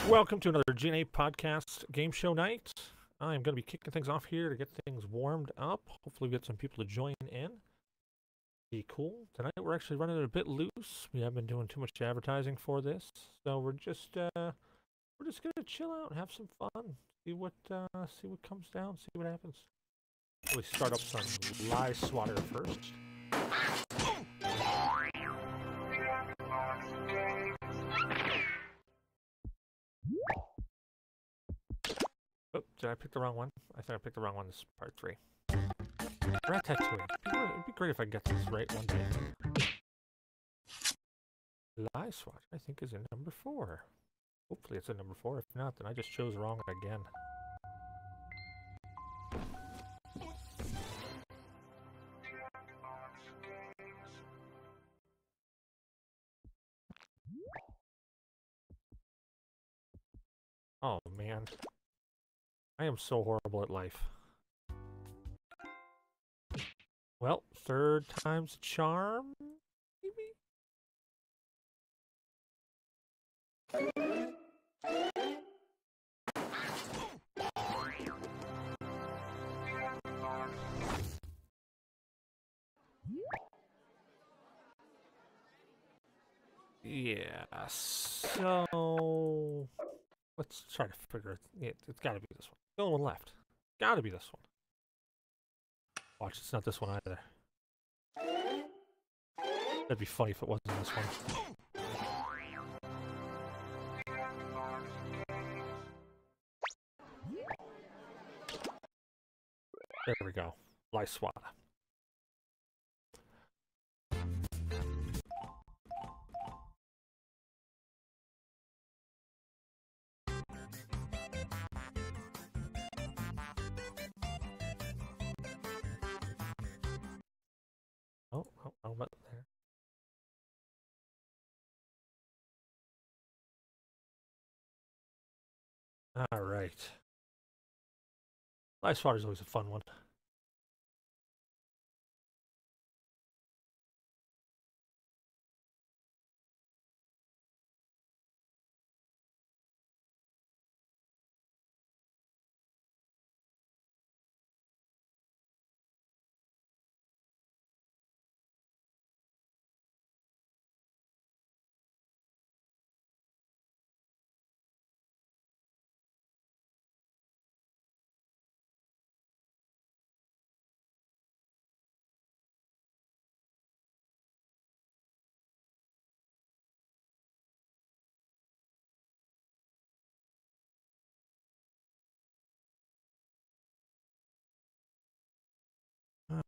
Welcome to another GNA podcast game show night. I'm going to be kicking things off here to get things warmed up. Hopefully, we get some people to join in. Be cool. Tonight, we're actually running it a bit loose. We haven't been doing too much advertising for this, so we're just going to chill out and have some fun. See what comes down. See what happens. We start up some Lie Swatter first. Oh, did I pick the wrong one? I think I picked the wrong one. This is part 3. Ratatouille. It'd be great if I get this right one day. Lie Swatch, I think, is in number 4. Hopefully it's in number 4. If not, then I just chose wrong again. Oh, man. I am so horrible at life. Well, third time's a charm, maybe? Yeah, so... Let's try to figure it. It's gotta be this one. The only one left. Gotta be this one. Watch, it's not this one either. That'd be funny if it wasn't this one. There we go. Lie Swata. Oh, but there. All right. Lie Swata is always a fun one.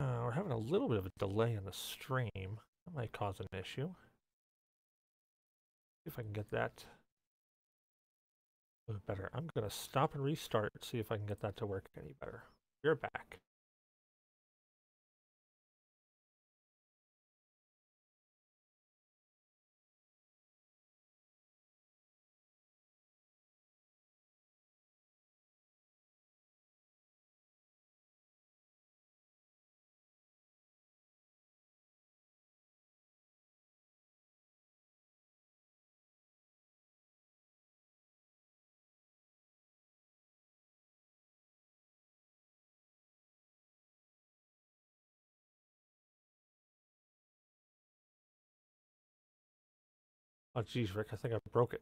We're having a little bit of a delay in the stream. That might cause an issue. See if I can get that a little better. I'm going to stop and restart, see if I can get that to work any better. We're back. Oh, geez, Rick, I think I broke it.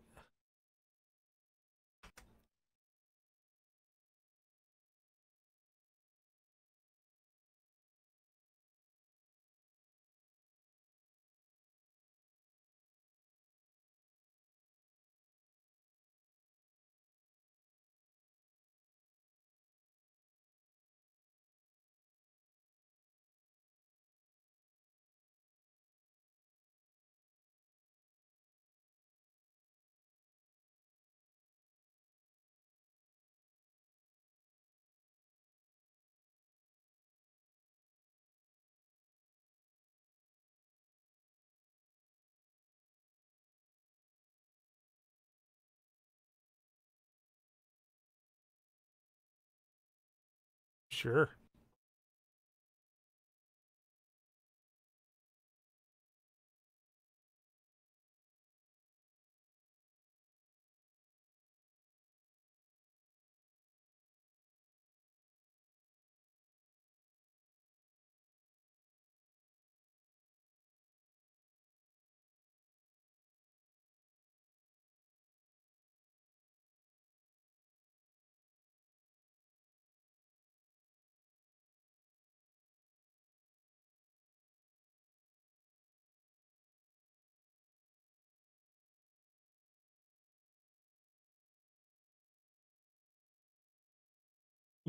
Sure.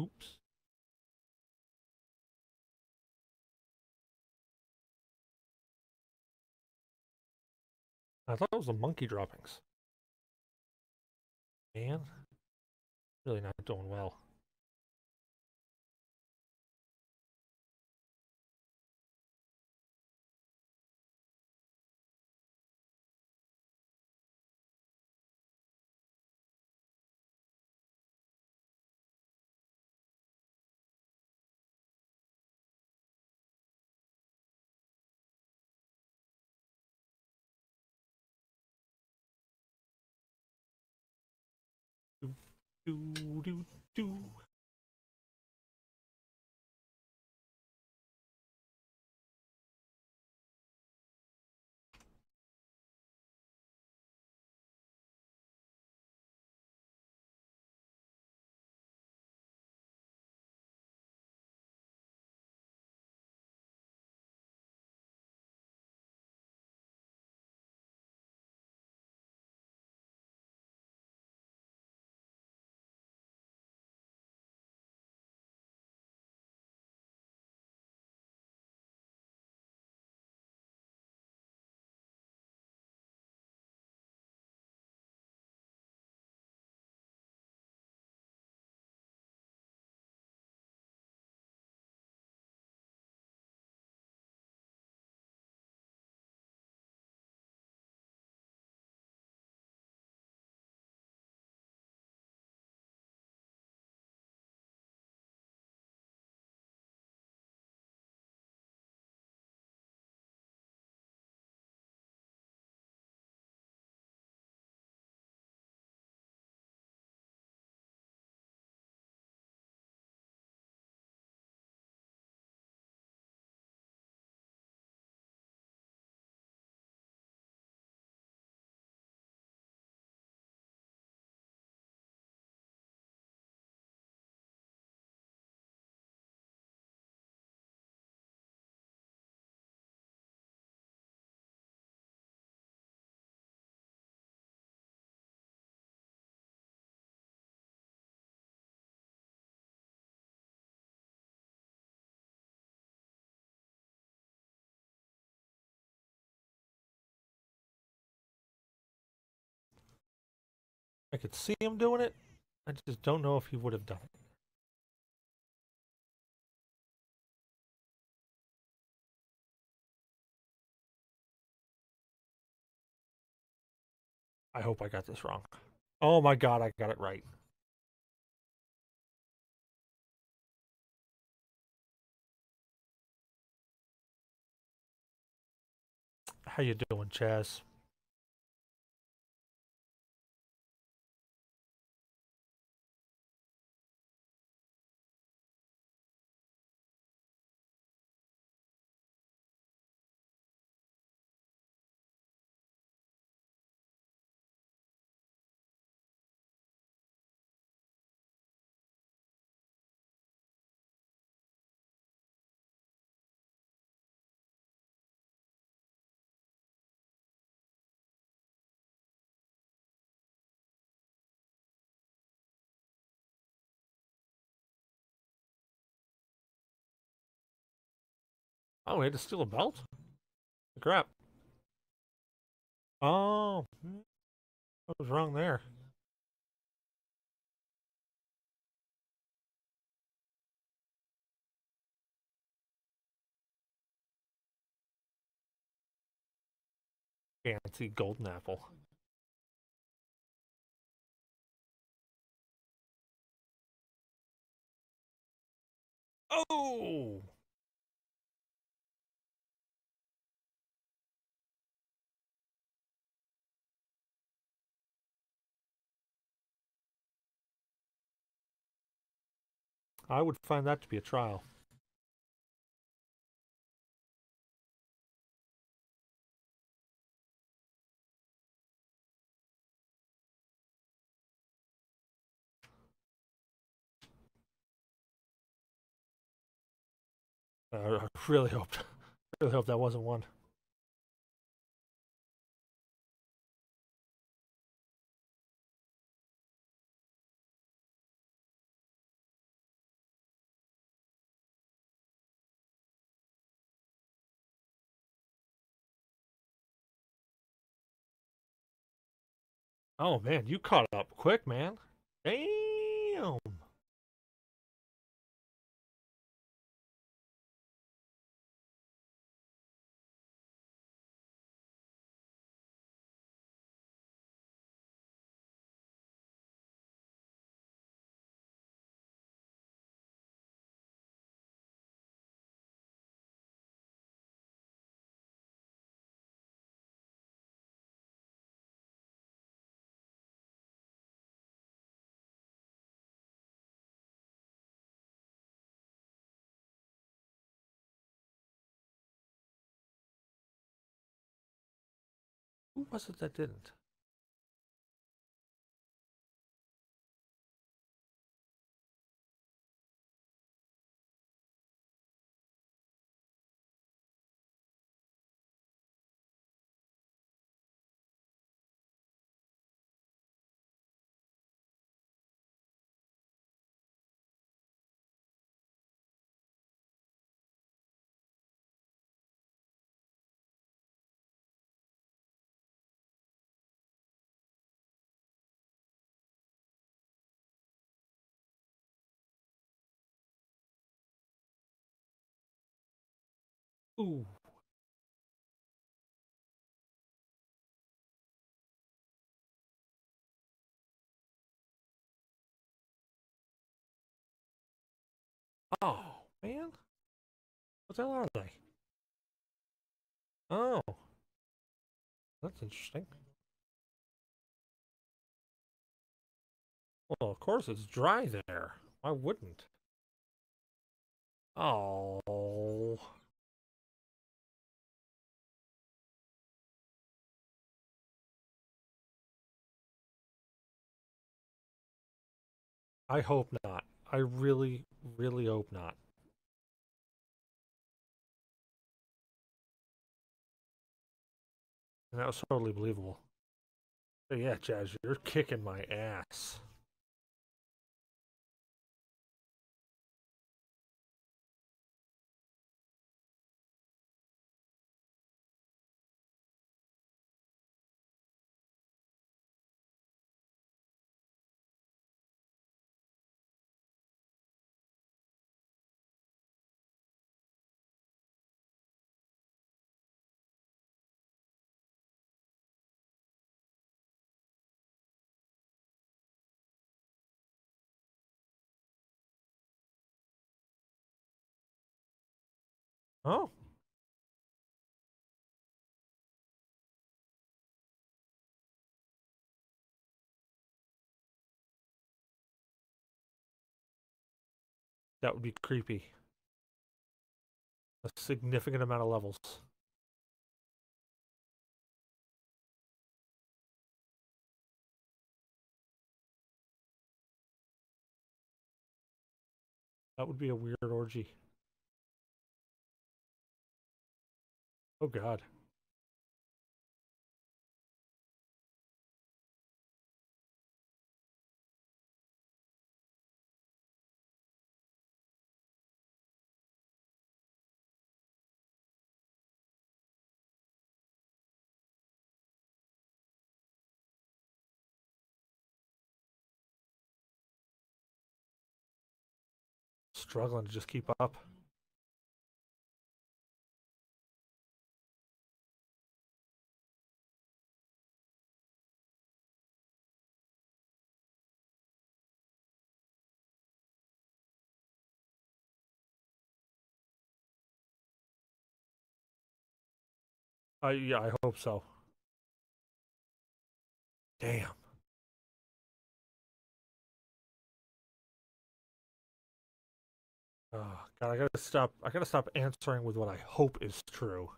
Oops. I thought it was the monkey droppings. Man, really not doing well. Do, do, do, do. I could see him doing it. I just don't know if he would have done it. I hope I got this wrong. Oh my god, I got it right. How you doing, Chaz? Oh, we had to steal a belt? Crap. Oh, what was wrong there? Fancy golden apple. Oh! I would find that to be a trial. I really hope that wasn't one. Oh man, you caught up quick, man. Damn. Who was it that didn't? Ooh. Oh, man. What the hell are they? Oh, that's interesting. Well, of course it's dry there. Why wouldn't? Oh. I hope not. I really, really hope not. And that was totally believable. But yeah, Jazz, you're kicking my ass. Oh, that would be creepy. A significant amount of levels. That would be a weird orgy. Oh god. Struggling to just keep up. Yeah, I hope so. Damn. Oh god, I gotta stop answering with what I hope is true.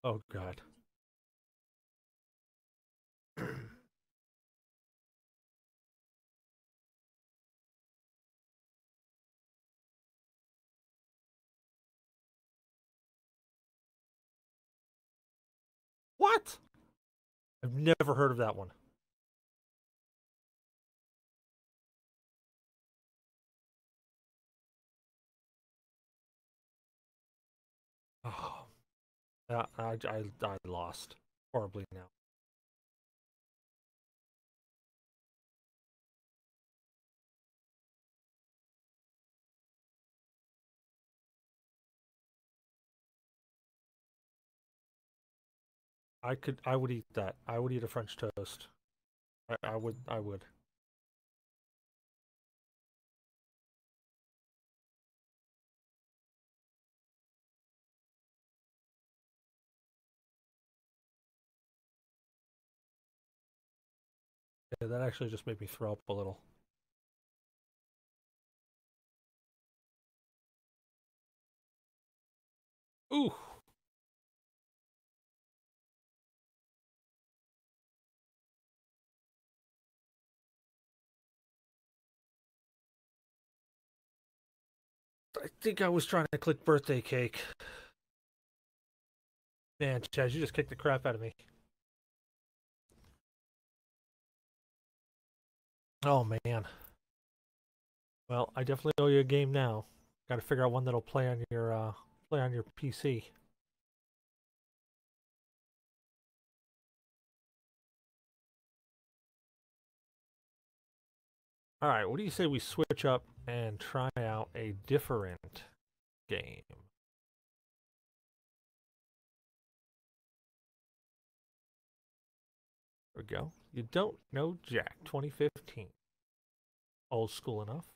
Oh god. What? I've never heard of that one. Oh, I lost horribly now. I would eat that. I would eat a French toast. I would. Yeah, that actually just made me throw up a little. Ooh, I think I was trying to click birthday cake. Man, Chaz, you just kicked the crap out of me. Oh man. Well, I definitely owe you a game now. Got to figure out one that'll play on your PC. All right, what do you say we switch up and try out a different game? There we go. You don't know Jack 2015. Old school enough.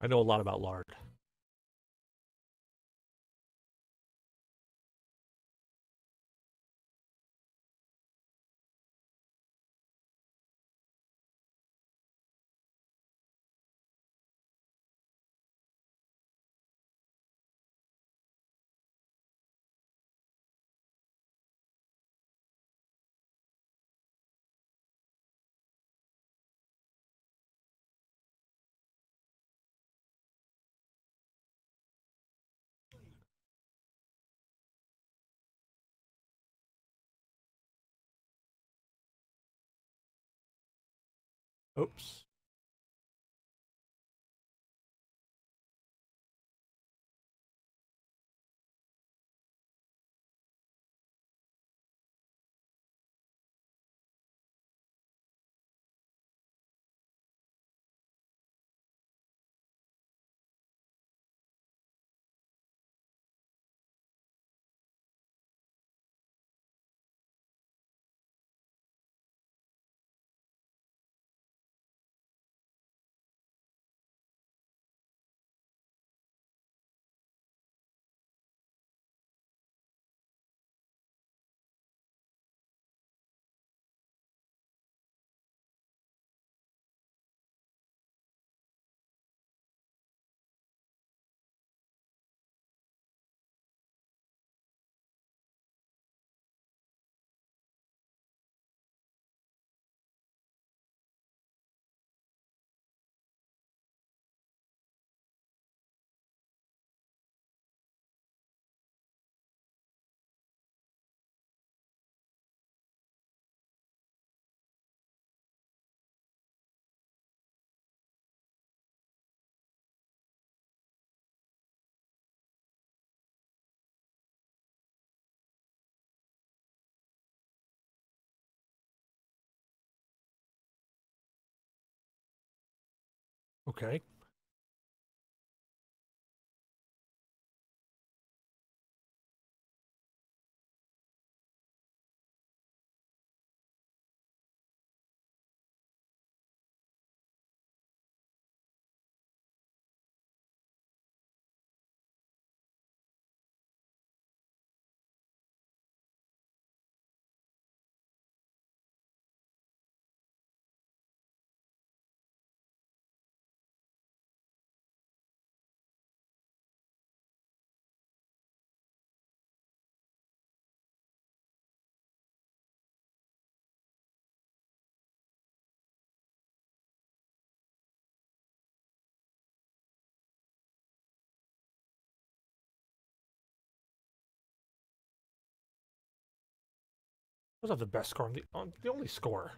I know a lot about lard. Oops. Okay. Those have the best score on the only score.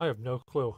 I have no clue.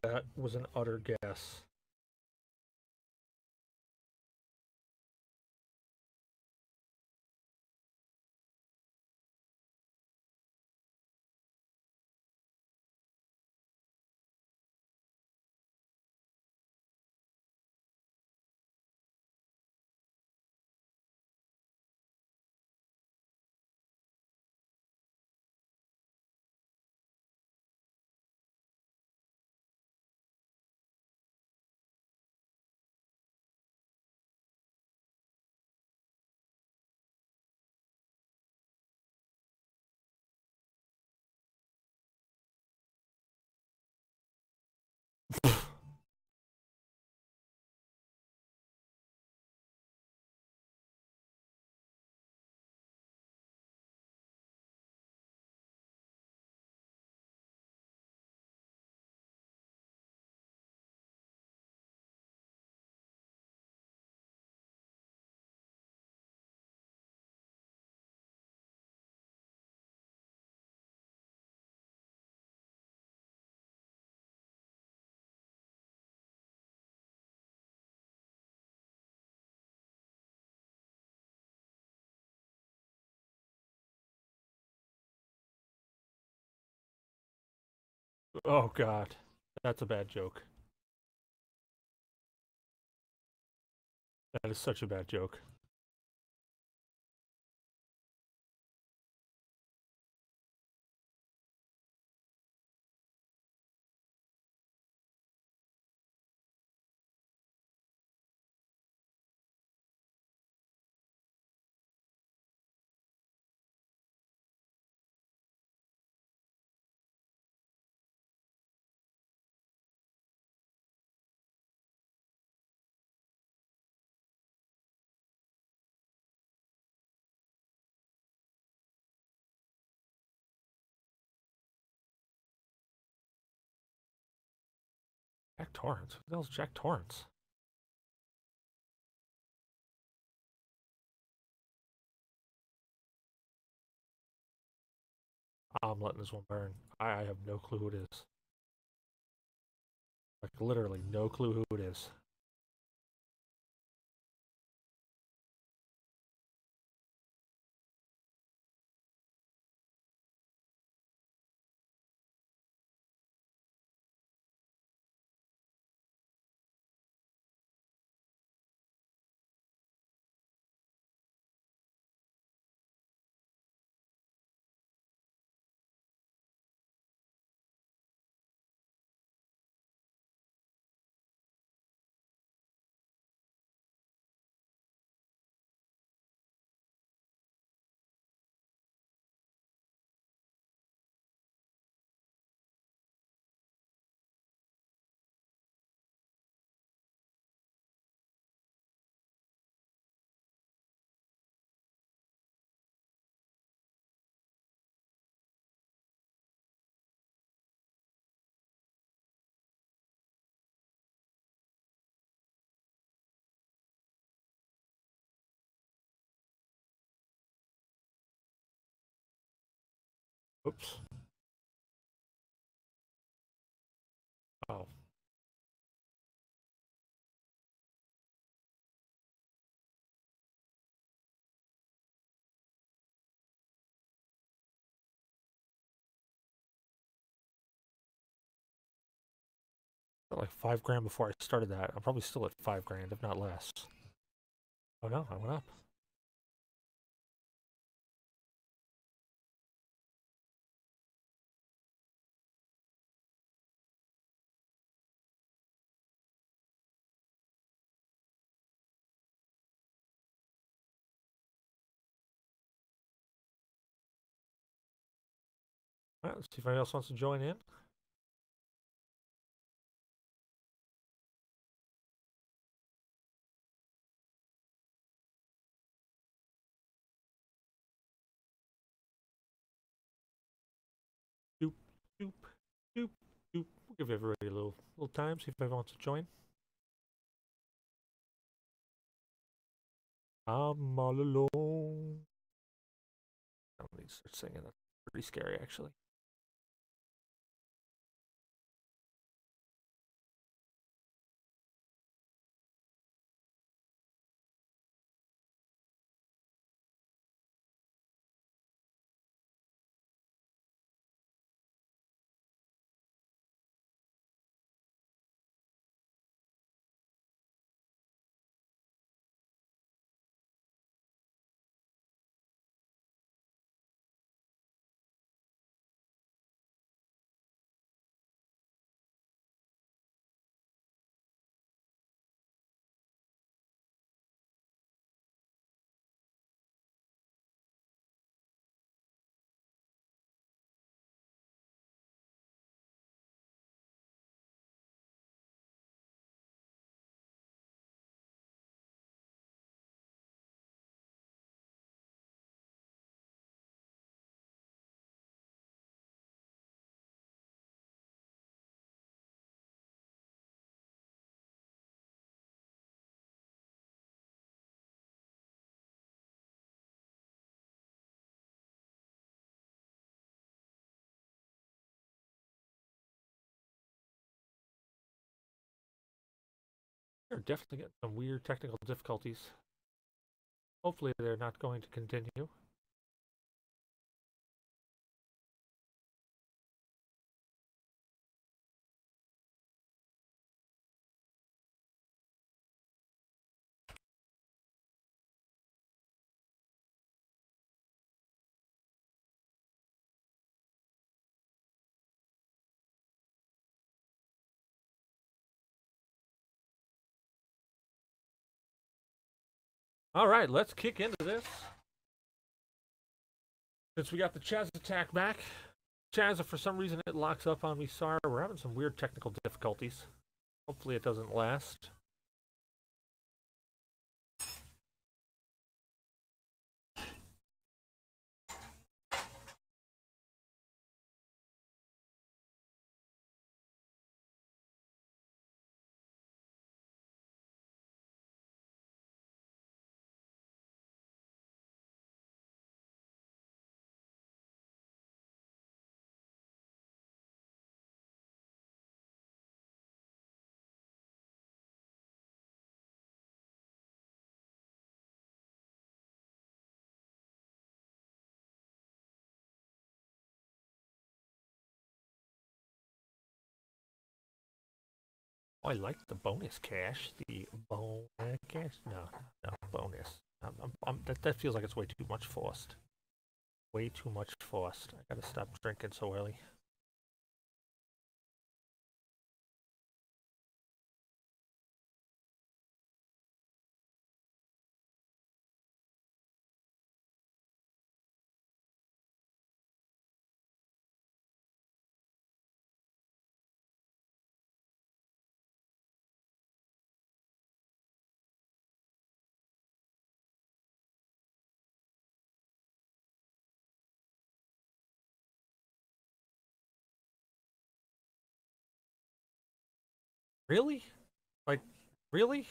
That was an utter guess. Oh god. That's a bad joke. That is such a bad joke. Jack Torrance? Who the hell's Jack Torrance? I'm letting this one burn. I have no clue who it is. Like, literally, no clue who it is. Oops. Oh. Like 5 grand before I started that. I'm probably still at 5 grand, if not less. Oh no, I went up. Alright, let's see if anybody else wants to join in. Doop, doop, doop, doop. We'll give everybody a little time, see if anybody wants to join. I'm all alone. I don't need to start singing. That's pretty scary, actually. We're definitely getting some weird technical difficulties. Hopefully they're not going to continue. Alright, let's kick into this. Since we got the Chaz attack back. Chaz, if for some reason it locks up on me, sorry, we're having some weird technical difficulties. Hopefully it doesn't last. Oh, I like the bonus cash. The bonus cash? No, bonus. That feels like it's way too much forced. Way too much forced. I gotta stop drinking so early. Really? Like, really?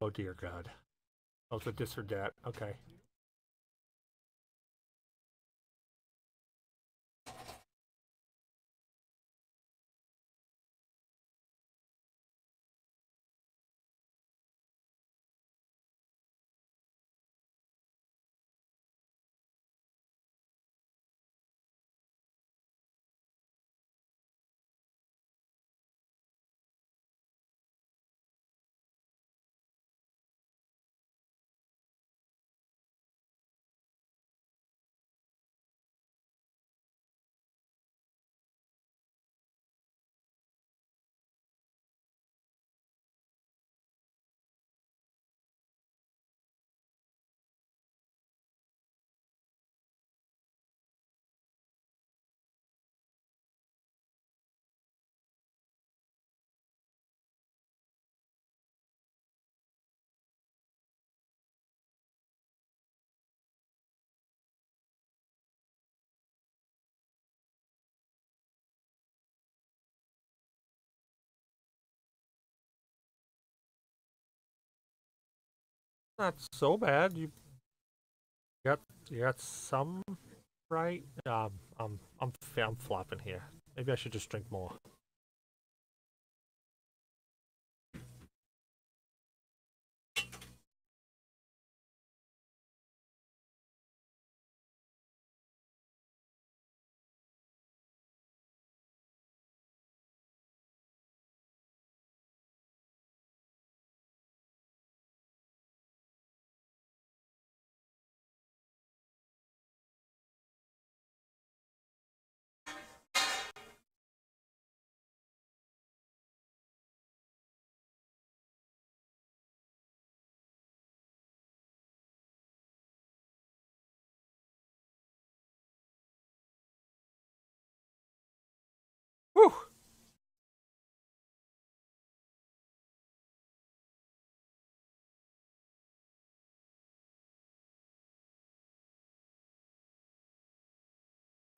Oh dear God. Oh, it's a this or that. Okay. Not so bad. Got you got some right. I'm flopping here. Maybe I should just drink more. Whew.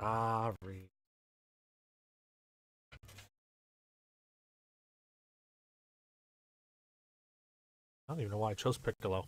Sorry. I don't even know why I chose Piccolo.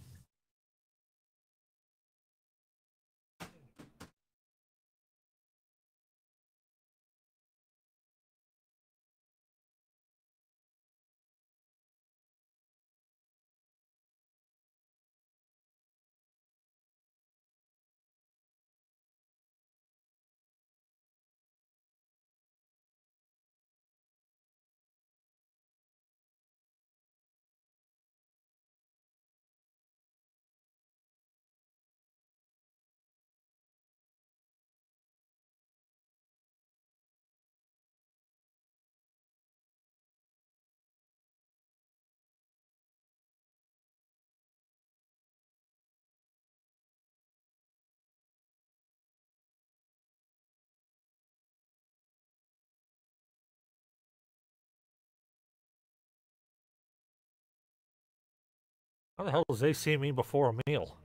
How the hell does they see me before a meal?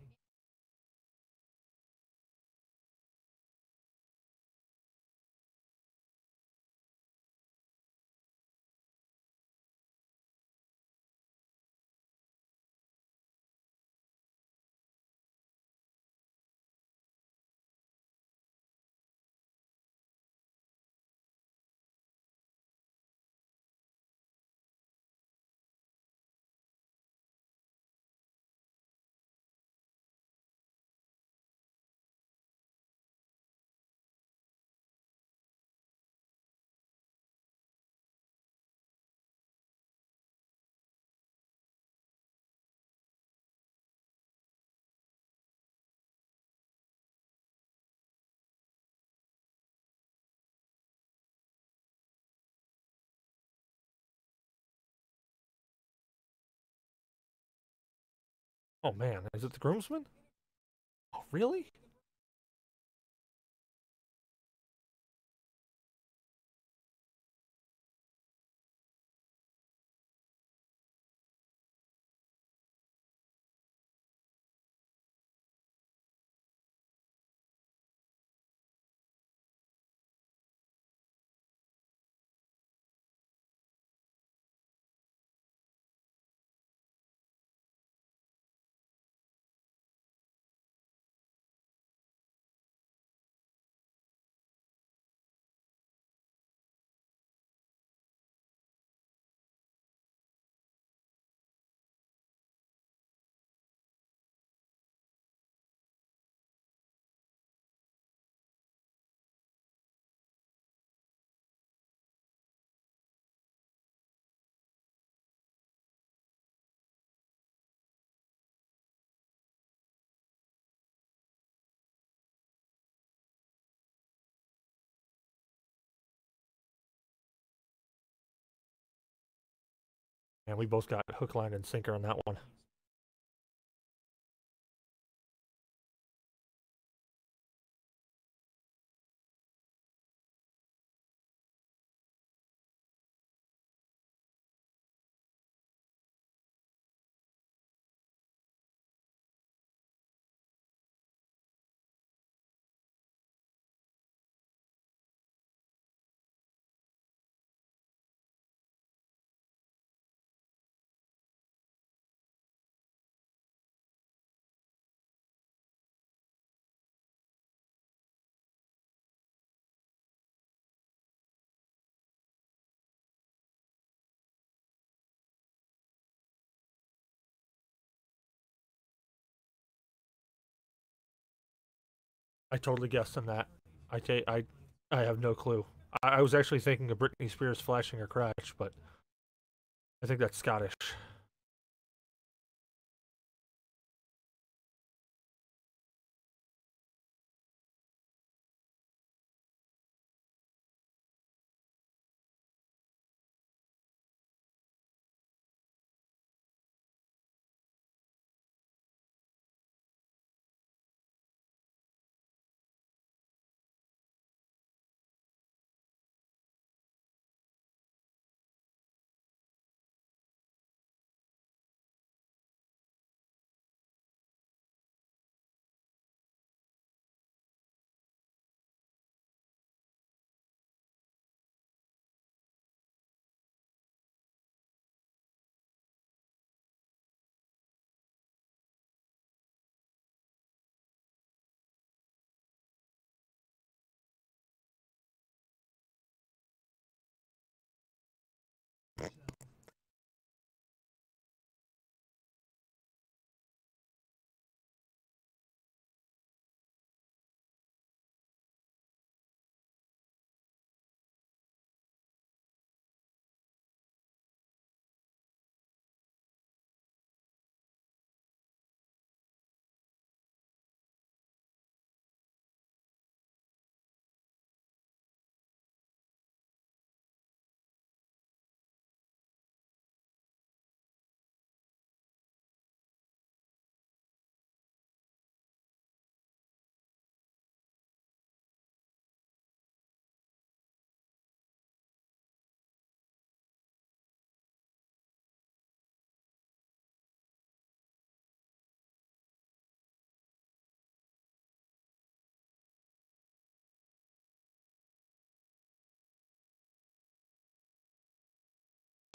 Oh man, is it the groomsman? Oh really? And we both got hook, line, and sinker on that one. I totally guessed on that. I have no clue. I was actually thinking of Britney Spears flashing her crotch, but I think that's Scottish.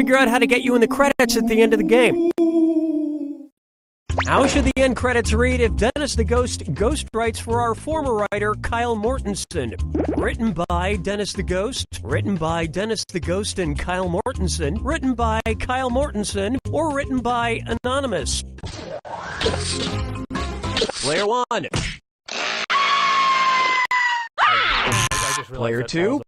figure out how to get you in the credits at the end of the game. How should the end credits read if Dennis the Ghost ghostwrites for our former writer, Kyle Mortensen? Written by Dennis the Ghost, written by Dennis the Ghost and Kyle Mortensen, written by Kyle Mortensen, or written by Anonymous? Player 1. Player 2.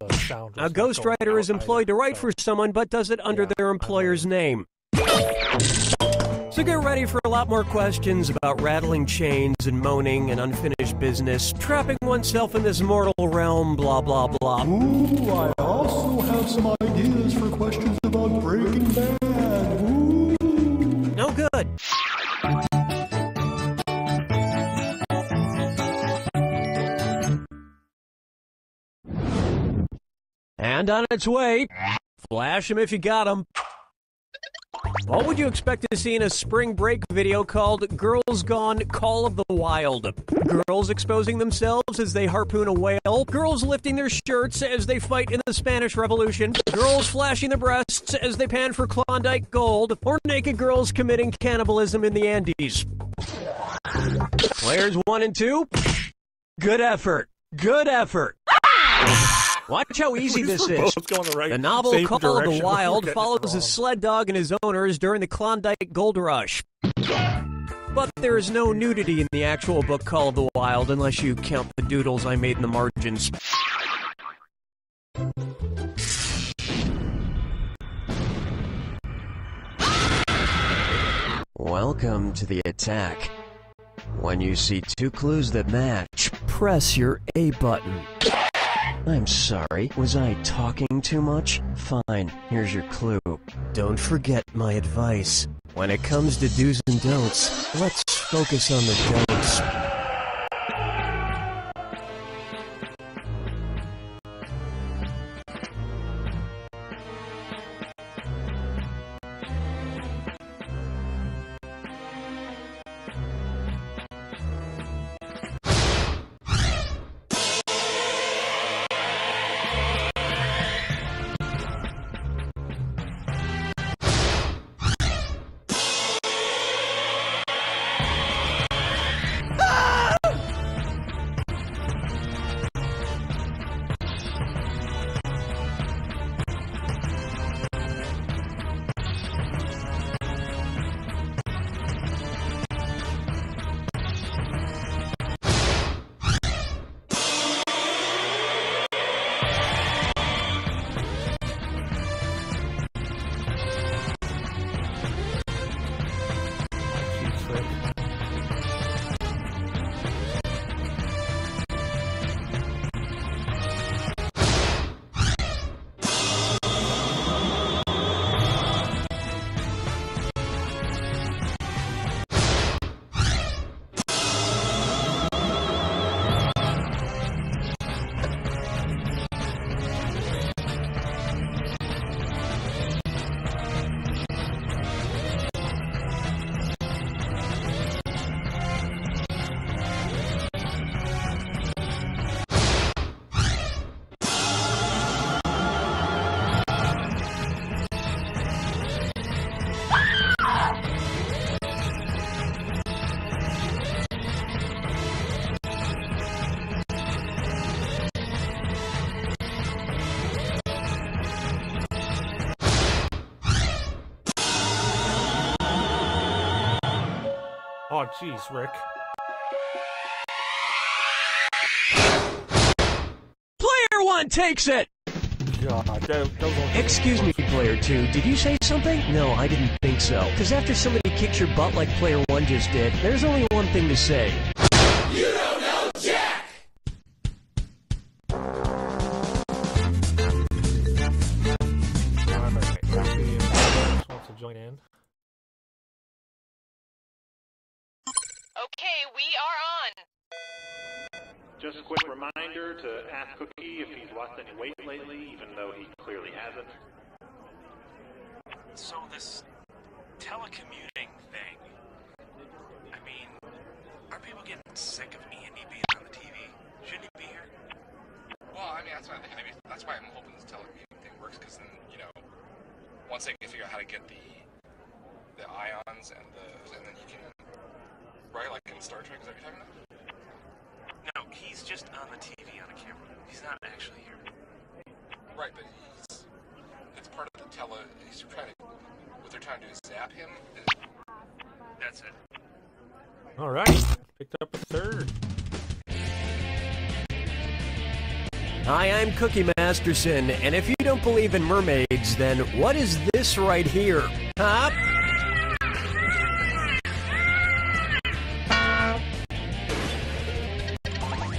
A ghostwriter is employed to write for someone but does it under their employer's name. So get ready for a lot more questions about rattling chains and moaning and unfinished business, trapping oneself in this mortal realm, blah, blah, blah. Ooh, I also have some ideas for questions about Breaking Bad. Ooh. No good. And on its way, flash 'em if you got 'em. What would you expect to see in a spring break video called Girls Gone Call of the Wild? Girls exposing themselves as they harpoon a whale, girls lifting their shirts as they fight in the Spanish Revolution, girls flashing their breasts as they pan for Klondike Gold, or naked girls committing cannibalism in the Andes. Players 1 and 2, good effort. Good effort. Watch how easy this is. The novel Call of the Wild follows a sled dog and his owners during the Klondike Gold Rush. But there is no nudity in the actual book Call of the Wild unless you count the doodles I made in the margins. Welcome to the attack. When you see 2 clues that match, press your A button. I'm sorry, was I talking too much? Fine, here's your clue. Don't forget my advice. When it comes to do's and don'ts, let's focus on the don'ts. Oh, jeez, Rick. Player 1 takes it! God, Excuse me, Player 2, did you say something? No, I didn't think so. Because after somebody kicks your butt like Player 1 just did, there's only one thing to say. You don't know Jack! Alright, let's see if anyone else wants to join in. Okay, we are on. Just a quick reminder to ask Cookie if he's lost any weight lately, even though he clearly hasn't. So this telecommuting thing, I mean, are people getting sick of Andy being on the TV? Shouldn't he be here? Well, I mean, that's why I'm hoping this telecommuting thing works, because then, you know, once they can figure out how to get the ions and then you can, right, like in Star Trek, is that what you're talking about? No, he's just on the TV on a camera. He's not actually here. Right, but it's part of the he's trying to, what they're trying to do is zap him. That's it. All right, picked up a third. Hi, I'm Cookie Masterson, and if you don't believe in mermaids, then what is this right here? Huh?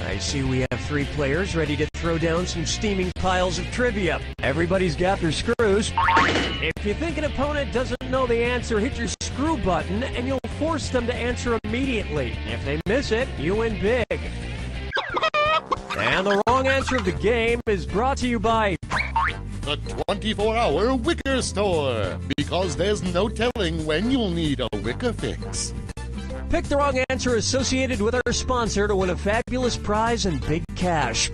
I see we have 3 players ready to throw down some steaming piles of trivia. Everybody's got their screws. If you think an opponent doesn't know the answer, hit your screw button, and you'll force them to answer immediately. If they miss it, you win big. And the wrong answer of the game is brought to you by The 24-hour Wicker Store, because there's no telling when you'll need a Wicker fix. Pick the wrong answer associated with our sponsor to win a fabulous prize and big cash.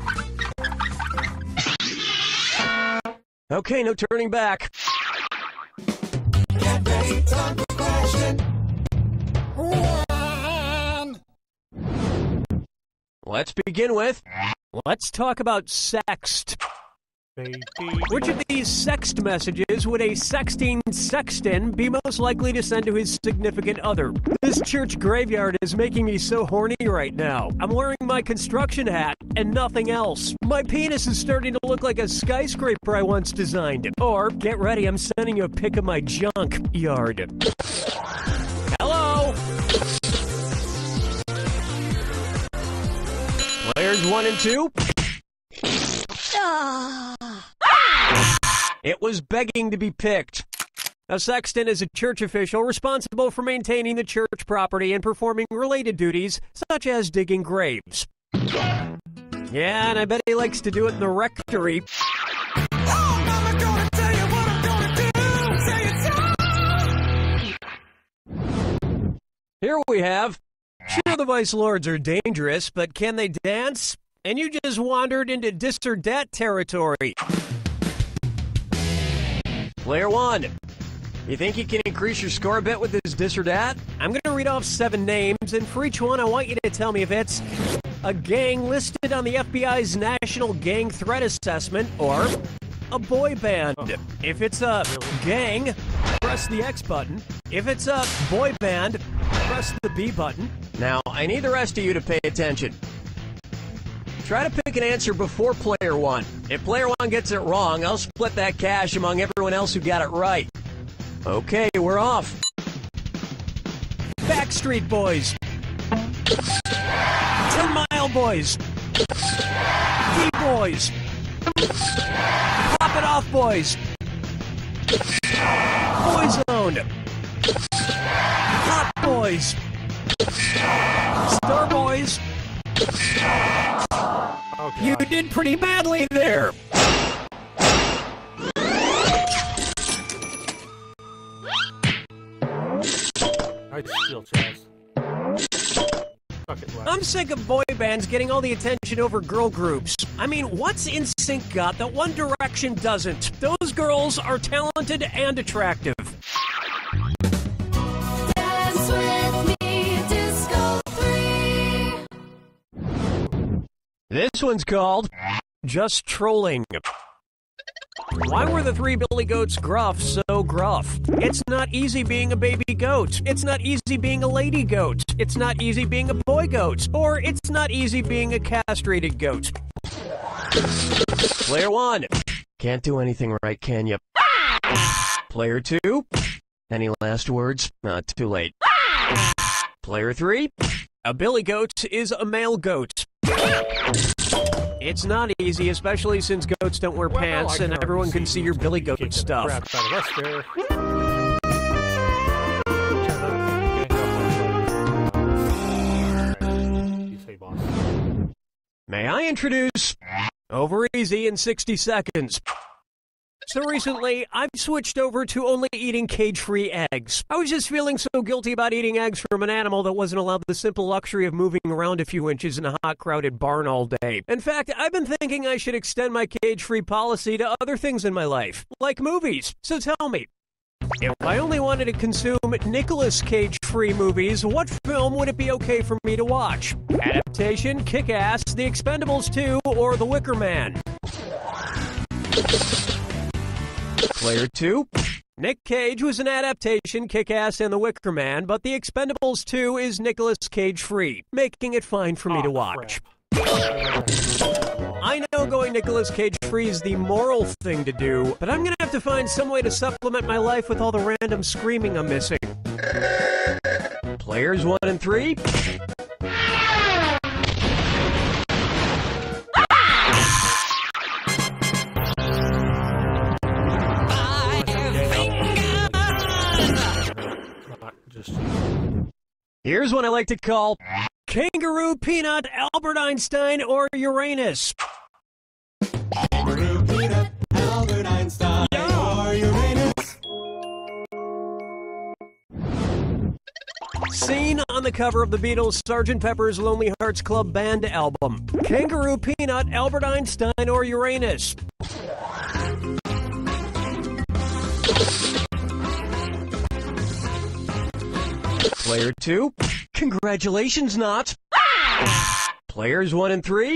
Okay, no turning back. Get ready, time for question 1. Let's begin with, let's talk about sext. Baby. Which of these sext messages would a sexting sexton be most likely to send to his significant other? This church graveyard is making me so horny right now. I'm wearing my construction hat and nothing else. My penis is starting to look like a skyscraper I once designed. Or, get ready, I'm sending you a pic of my junk yard. Hello? Players 1 and 2? It was begging to be picked. A sexton is a church official responsible for maintaining the church property and performing related duties, such as digging graves. Yeah, and I bet he likes to do it in the rectory. Oh, Mama, gonna tell you what I'm gonna do. Say it. Here we have, sure the Vice Lords are dangerous, but can they dance? And you just wandered into dis or dat territory. Player 1. You think you can increase your score a bit with this dis or dat? I'm going to read off 7 names, and for each one, I want you to tell me if it's a gang listed on the FBI's National Gang Threat Assessment or a boy band. If it's a gang, press the X button. If it's a boy band, press the B button. Now, I need the rest of you to pay attention. Try to pick an answer before player 1. If player 1 gets it wrong, I'll split that cash among everyone else who got it right. Okay, we're off. Backstreet Boys. 10 Mile Boys. D-Boys. Pop It Off Boys. Boyzone. Hot Boys. Star Boys. Okay. You did pretty badly there. I'd steal Chaz. Fuck it, Wes. I'm sick of boy bands getting all the attention over girl groups. I mean, what's NSYNC got that One Direction doesn't? Those girls are talented and attractive. Dance with me, Disco 3. This one's called Just Trolling. Why were the 3 billy goats gruff so gruff? It's not easy being a baby goat. It's not easy being a lady goat. It's not easy being a boy goat. Or it's not easy being a castrated goat. Player 1. Can't do anything right, can you? Player 2. Any last words? Not too late. Player 3. A billy goat is a male goat. It's not easy, especially since goats don't wear pants and everyone can see your billy goat stuff. May I introduce Over Easy in 60 seconds. So recently, I've switched over to only eating cage-free eggs. I was just feeling so guilty about eating eggs from an animal that wasn't allowed the simple luxury of moving around a few inches in a hot, crowded barn all day. In fact, I've been thinking I should extend my cage-free policy to other things in my life, like movies. So tell me, if I only wanted to consume Nicolas Cage-free movies, what film would it be okay for me to watch? Adaptation, Kick-Ass, The Expendables 2, or The Wicker Man? Player 2. Nick Cage was an adaptation, Kick-Ass and The Wicker Man, but The Expendables 2 is Nicolas Cage-free, making it fine for me to watch. I know going Nicolas Cage-free is the moral thing to do, but I'm gonna have to find some way to supplement my life with all the random screaming I'm missing. Players 1 and 3. Here's one I like to call Kangaroo, Peanut, Albert Einstein, or Uranus. Kangaroo, Peanut, Albert Einstein, or Uranus. Seen on the cover of the Beatles' Sgt. Pepper's Lonely Hearts Club Band album. Kangaroo, Peanut, Albert Einstein, or Uranus. Player 2. Congratulations, Knots. Players 1 and 3.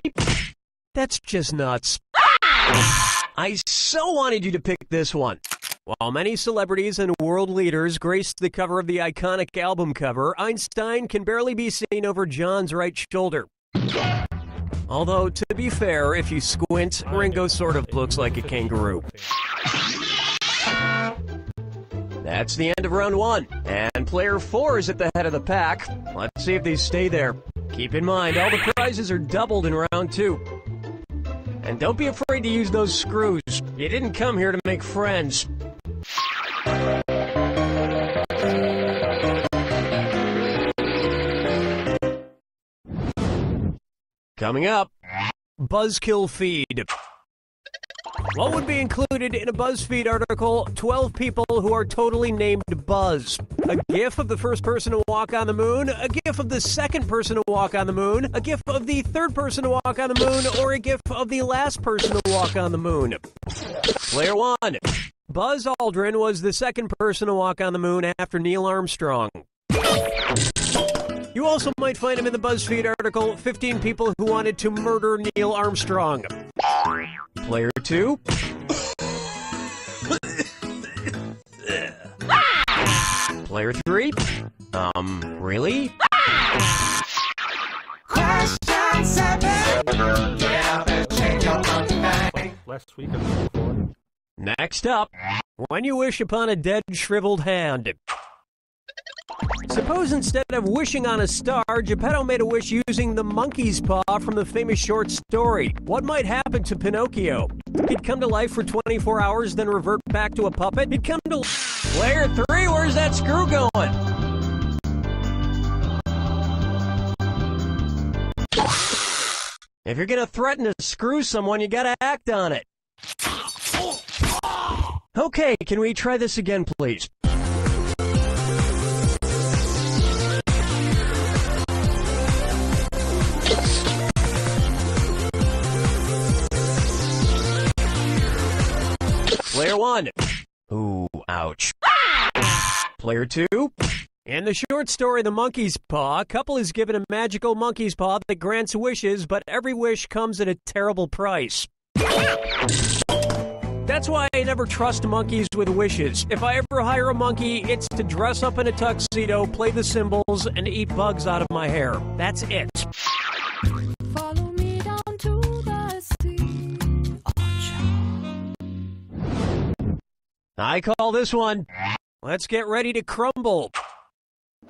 That's just nuts. I so wanted you to pick this one. While many celebrities and world leaders graced the cover of the iconic album cover, Einstein can barely be seen over John's right shoulder. Although, to be fair, if you squint, Ringo sort of looks like a kangaroo. That's the end of round 1, and player 4 is at the head of the pack. Let's see if they stay there. Keep in mind, all the prizes are doubled in round 2. And don't be afraid to use those screws. You didn't come here to make friends. Coming up, Buzzkill Feed. What would be included in a BuzzFeed article, 12 people who are totally named Buzz? A gif of the first person to walk on the moon, a gif of the second person to walk on the moon, a gif of the third person to walk on the moon, or a gif of the last person to walk on the moon? Player 1. Buzz Aldrin was the second person to walk on the moon after Neil Armstrong. You also might find him in the BuzzFeed article, 15 people who wanted to murder Neil Armstrong. Player 2. Player 3. Really? Question 7. Get up and change your mind. Last week and the week before. Next up, when you wish upon a dead, shriveled hand. Suppose instead of wishing on a star, Geppetto made a wish using the monkey's paw from the famous short story. What might happen to Pinocchio? He'd come to life for 24 hours, then revert back to a puppet? He'd come to... Player 3, where's that screw going? If you're gonna threaten to screw someone, you gotta act on it. Okay, can we try this again, please? Player 1. Ooh, ouch. Player 2. In the short story The Monkey's Paw, a couple is given a magical monkey's paw that grants wishes, but every wish comes at a terrible price. That's why I never trust monkeys with wishes. If I ever hire a monkey, it's to dress up in a tuxedo, play the cymbals, and eat bugs out of my hair. That's it. Follow me down to the sea. I call this one, let's get ready to crumble.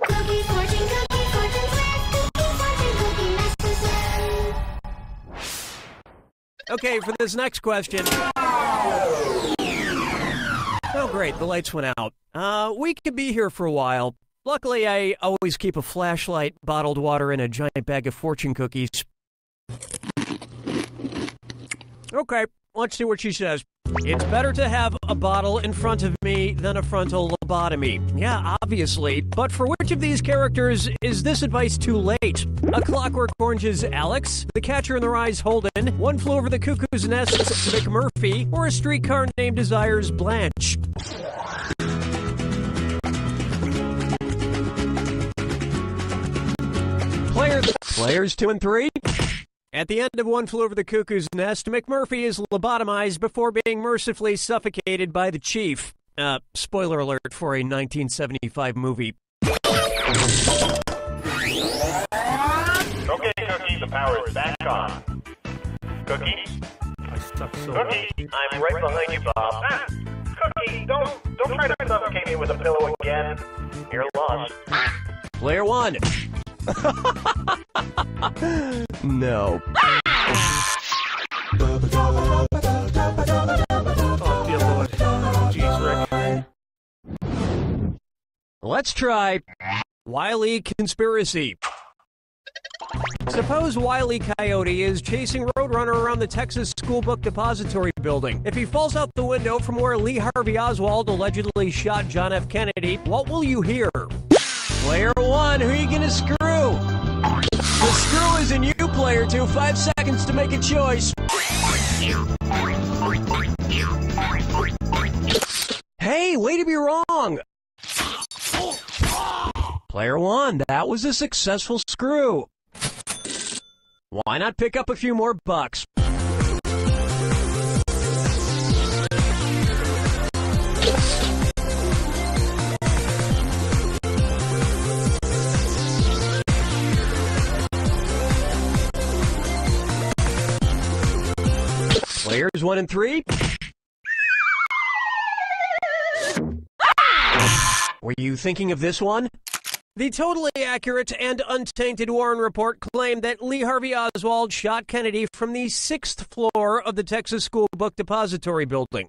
Cookie fortune, cookie master set. Okay, for this next question. Oh, great, the lights went out. We could be here for a while. Luckily, I always keep a flashlight, bottled water, and a giant bag of fortune cookies. Okay, let's see what she says. It's better to have a bottle in front of me than a frontal lobotomy. Yeah, obviously. But for which of these characters is this advice too late? A Clockwork Orange's Alex, The Catcher in the Rye's Holden, One Flew Over the Cuckoo's Nest's McMurphy, or A Streetcar Named Desire's Blanche? Players 2 and 3. At the end of One Flew Over the Cuckoo's Nest, McMurphy is lobotomized before being mercifully suffocated by the chief. Spoiler alert for a 1975 movie. Okay, Cookie, the power is back on. Cookie? I suck so Cookie, much. I'm right behind you, Bob. Cookie, don't try to suffocate me with a pillow again. You're lost. Player 1. No. Oh, dear Lord. Jeez, Rick. Let's try Wile E. Conspiracy. Suppose Wile E. Coyote is chasing Roadrunner around the Texas School Book Depository building. If he falls out the window from where Lee Harvey Oswald allegedly shot John F. Kennedy, what will you hear? Player 1, who are you gonna screw? The screw is in you, player 2. 5 seconds to make a choice. Hey, way to be wrong. Player 1, that was a successful screw. Why not pick up a few more bucks? Players 1 and 3. Were you thinking of this one? The totally accurate and untainted Warren Report claimed that Lee Harvey Oswald shot Kennedy from the 6th floor of the Texas School Book Depository building.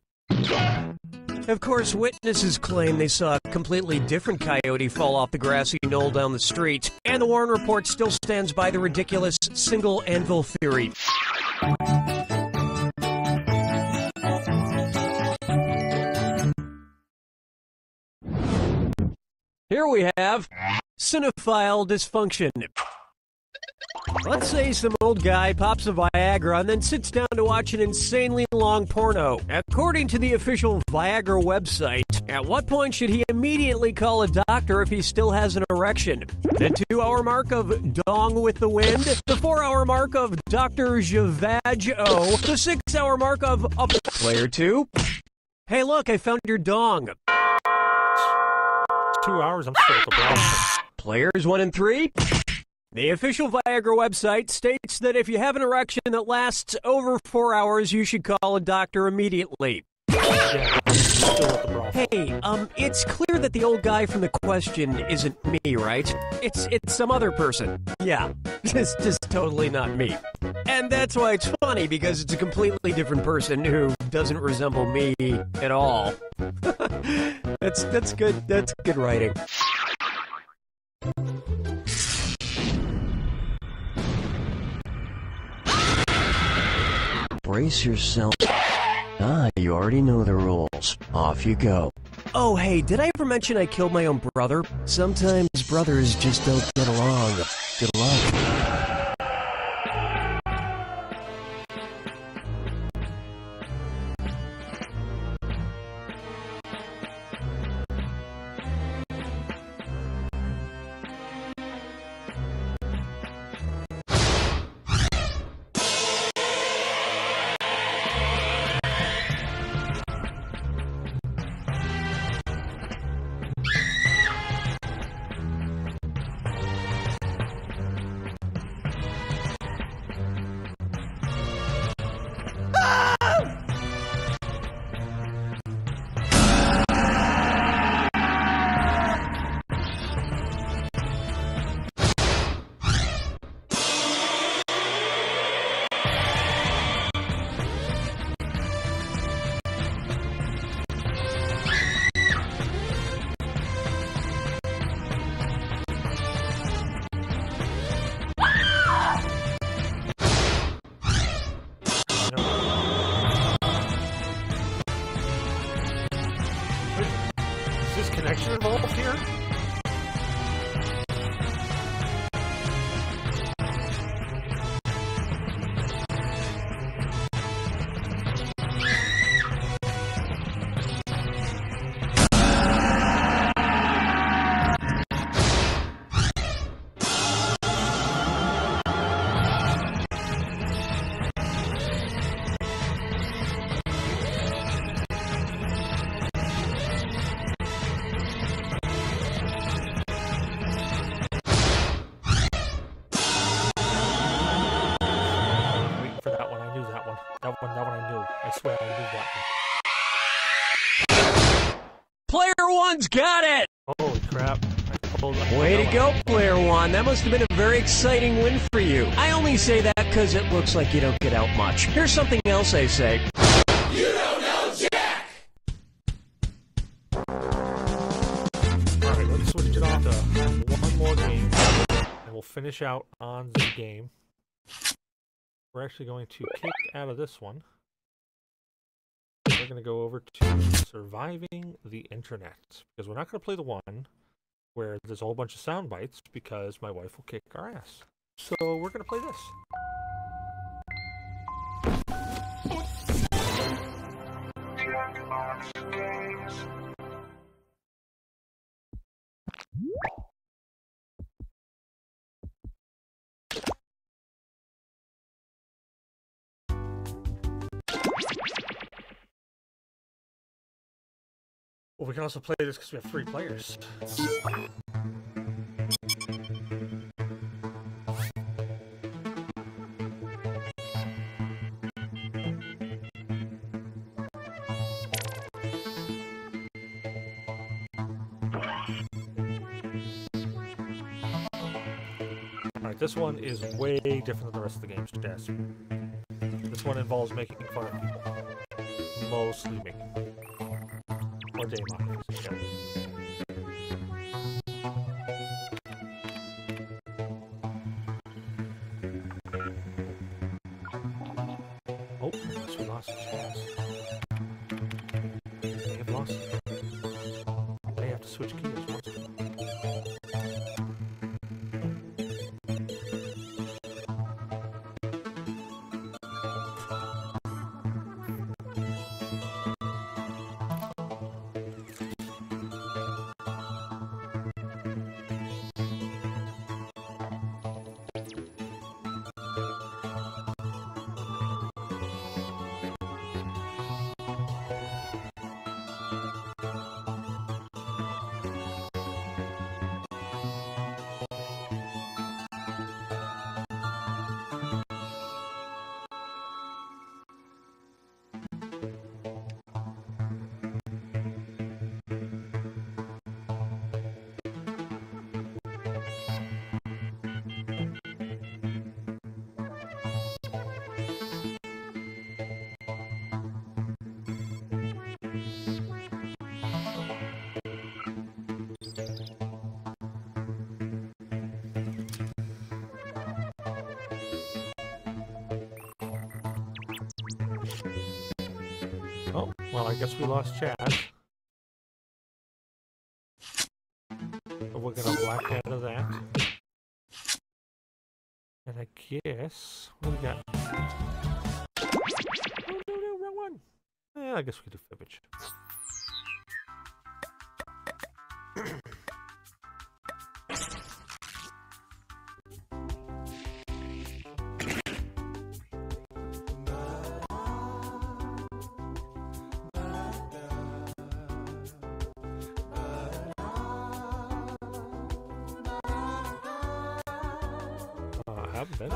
Of course, witnesses claim they saw a completely different coyote fall off the grassy knoll down the street, and the Warren Report still stands by the ridiculous single anvil theory. Here we have cinephile dysfunction. Let's say some old guy pops a Viagra and then sits down to watch an insanely long porno. According to the official Viagra website, at what point should he immediately call a doctor if he still has an erection? The 2-hour mark of Dong with the Wind? The 4-hour mark of Dr. Javage-O? The 6-hour mark of Player 2? Hey look, I found your dong. 2 hours, I'm still at the bottom. Players 1 and 3. The official Viagra website states that if you have an erection that lasts over 4 hours, you should call a doctor immediately. Yeah, I'm still at the bottom. Hey, it's clear that the old guy from the question isn't me, right? It's some other person. Yeah, just totally not me. And that's why it's funny, because it's a completely different person who doesn't resemble me at all. That's good. That's good writing. Brace yourself. You already know the rules. Off you go. Oh, hey, did I ever mention I killed my own brother? Sometimes brothers just don't get along. Good luck. this connection involved here? For that one, I knew that one. That one I knew. I swear I knew that one. Player one's got it! Holy crap. Way to go, Player One. That must have been a very exciting win for you. I only say that because it looks like you don't get out much. Here's something else I say. You don't know Jack! Alright, let's switch it off to one more game. And we'll finish out on the game. We're actually going to kick out of this one. We're going to go over to Surviving the Internet. Because we're not going to play the one where there's a whole bunch of sound bites because my wife will kick our ass. So we're going to play this. Well, we can also play this because we have 3 players. Alright, this one is way different than the rest of the games, Jess. This one involves making fun of people. Mostly me. Or Daymon. Yeah. Oh, so we lost a chance. May have lost it. May have to switch gears once more. Oh, well, I guess we lost Chad. We're gonna black out of that. And I guess... What do we got? No, wrong one! Yeah, I guess we could do Fibbage. Haven't been.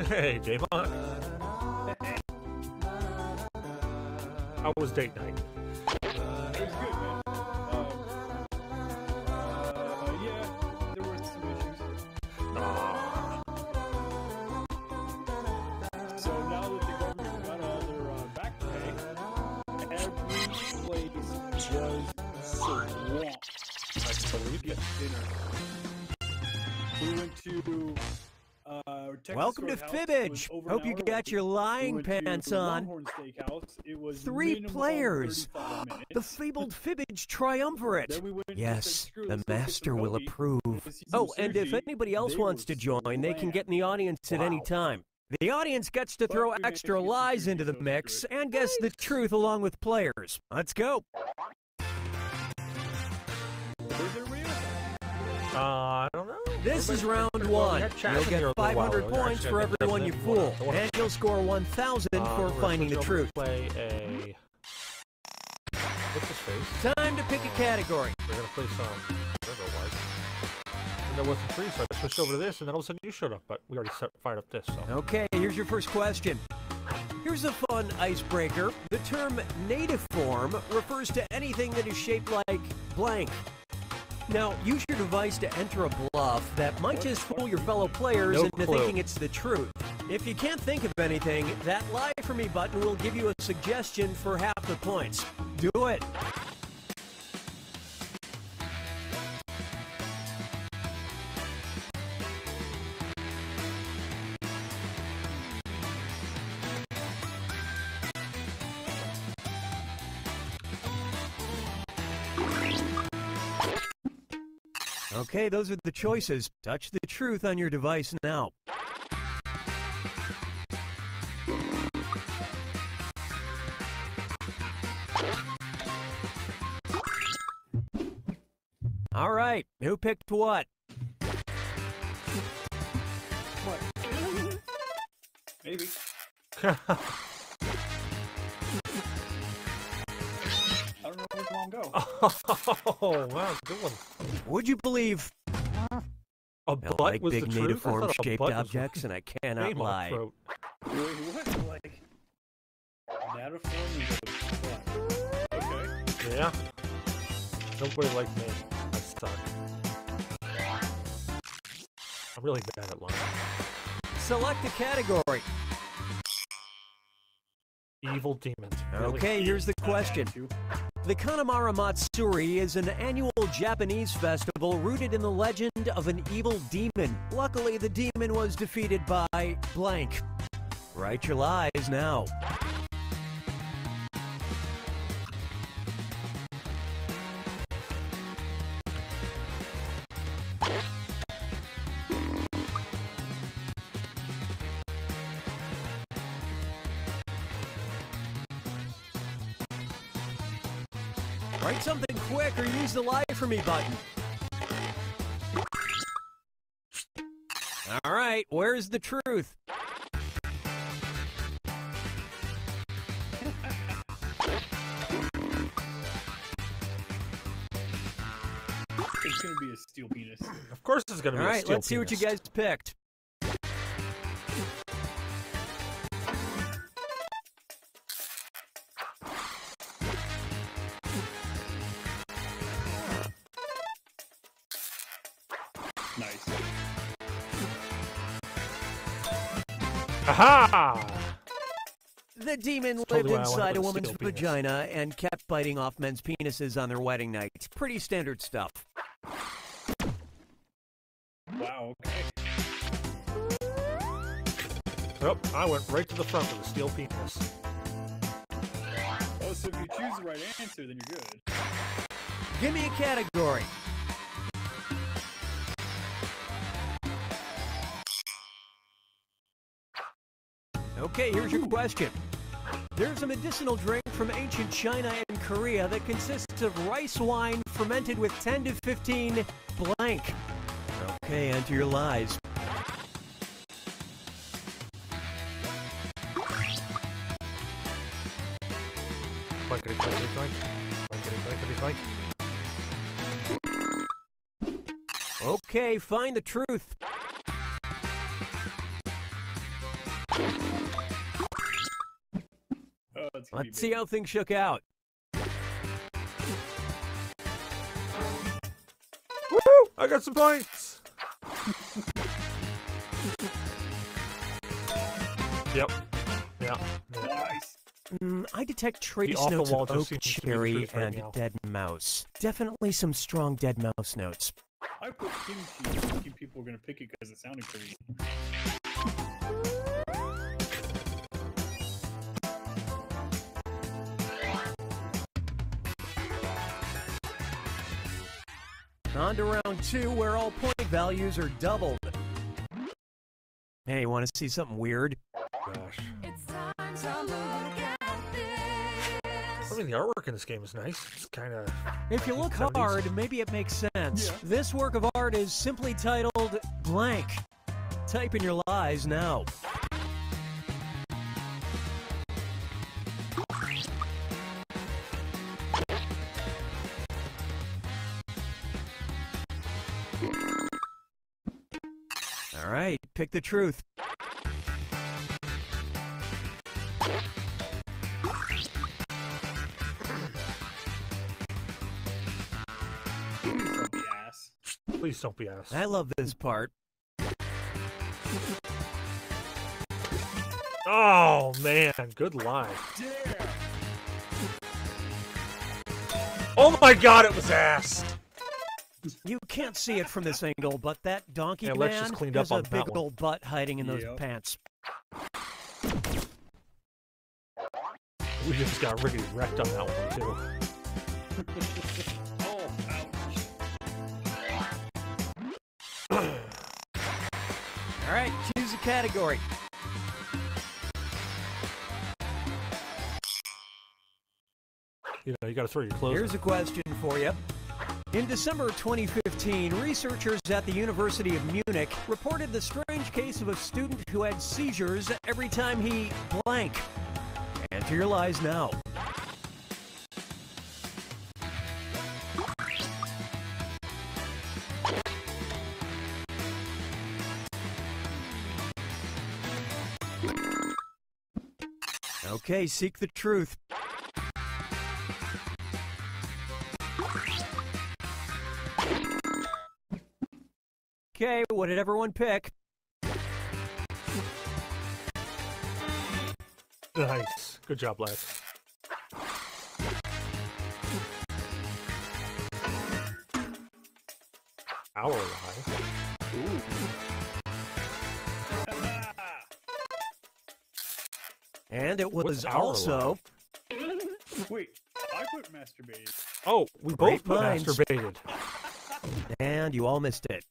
Hey, J-Bot. How was date night? It was good, man. Yeah, there were some issues. So now that the government got all their back pay, every place was swamped. I can believe get it. dinner. We went to Texas Welcome to Roadhouse. It was Fibbage. over an Hope you hour got away. your We lying went pants to on. Longhorn Steakhouse. It was 3 minimum players. 35 minutes. The fabled Fibbage triumvirate. Then we went and Yes, said, "Screw the this, let's get master some will gogi, approve. let's see some Oh, and if sushi." anybody else They wants were to join, they can get in the slammed. audience at any Wow. time. The audience gets to But throw we managed to extra get some lies sushi, into the so mix screw it. and guess the truth along with players. Let's go. Was it real? I don't know. This is Everybody's round pretty well. We 1. had Chaz You'll in here get a little while 500 ago. points Actually, for I think everyone you that's fool, the one. and you'll score 1,000 for We're gonna finding the switch over truth. to play a... What's his face? Time to pick a category. We're gonna play some... whatever it was. And there wasn't free, so I switched over to this, and then all of a sudden you showed up, but we already fired up this, so... Okay, here's your first question. Here's a fun icebreaker. The term native form refers to anything that is shaped like blank. Now, use your device to enter a bluff that might just fool your fellow players No into clue. thinking it's the truth. If you can't think of anything, that Lie For Me button will give you a suggestion for half the points. Do it. Okay, those are the choices. Touch the truth on your device now. All right, who picked what? What? Maybe. I don't know where's mom go. Oh, wow, good one. Would you believe A I butt like was big the truth? I native-form thought a shaped butt was objects, and I cannot name on lie. throat. Wait, what? Like, Natiform is a what? Okay. Yeah. Nobody like me. I suck. I'm really bad at lying. Select a category. Evil demons. Really? Okay, here's the question. The Kanamara Matsuri is an annual Japanese festival rooted in the legend of an evil demon. Luckily, the demon was defeated by blank. Write your lies now. Write something quick or use the Lie For Me button. All right, where's the truth? It's gonna be a steel penis. Of course it's going to All be a right, steel let's see what you penis. guys picked. Nice. Aha! The demon That's lived totally why I wanted inside to a put a woman's steel penis. vagina and kept biting off men's penises on their wedding night. Pretty standard stuff. Wow, okay. Nope, I went right to the front with a steel penis. Oh, so if you choose the right answer, then you're good. Give me a category. Okay, here's your question. There's a medicinal drink from ancient China and Korea that consists of rice wine fermented with 10 to 15 blank. Okay, enter your lies. Blankety, blankety, blank. Blankety, blankety, blank. Okay, find the truth. Oh, it's gonna Let's be see big. how things shook out. Woo! I got some points! Yep. Yeah. Nice. I detect trace awful notes wall of just oak, seems to be the cherry, truth right and now. dead mouse. Definitely some strong dead mouse notes. I put kimchi thinking people were going to pick it because it sounded Korean. On to round 2, where all point values are doubled. Hey, want to see something weird? Gosh. It's time to look at this. I mean, the artwork in this game is nice. It's kind of... If you look 70s. hard, maybe it makes sense. Yeah. This work of art is simply titled Blank. Type in your lies now. All right, pick the truth. Don't be ass. Please don't be asked. I love this part. Oh, man. Good lie. Damn! Oh, my God, it was ass. You can't see it from this angle, but that donkey Yeah, Lex man just cleaned has up a on that big one. old butt hiding in those Yep. pants. We just got really wrecked on that one, too. Oh, ouch. All right, choose a category. You know, you got to throw your clothes Here's a question for you. In December 2015, researchers at the University of Munich reported the strange case of a student who had seizures every time he blank. Enter your lies now. Okay, seek the truth. Okay, what did everyone pick? Nice. Good job, Lex. Our lie. And it What's was our also Wait, I put masturbated. Oh, we Great both minds. masturbated. and you all missed it.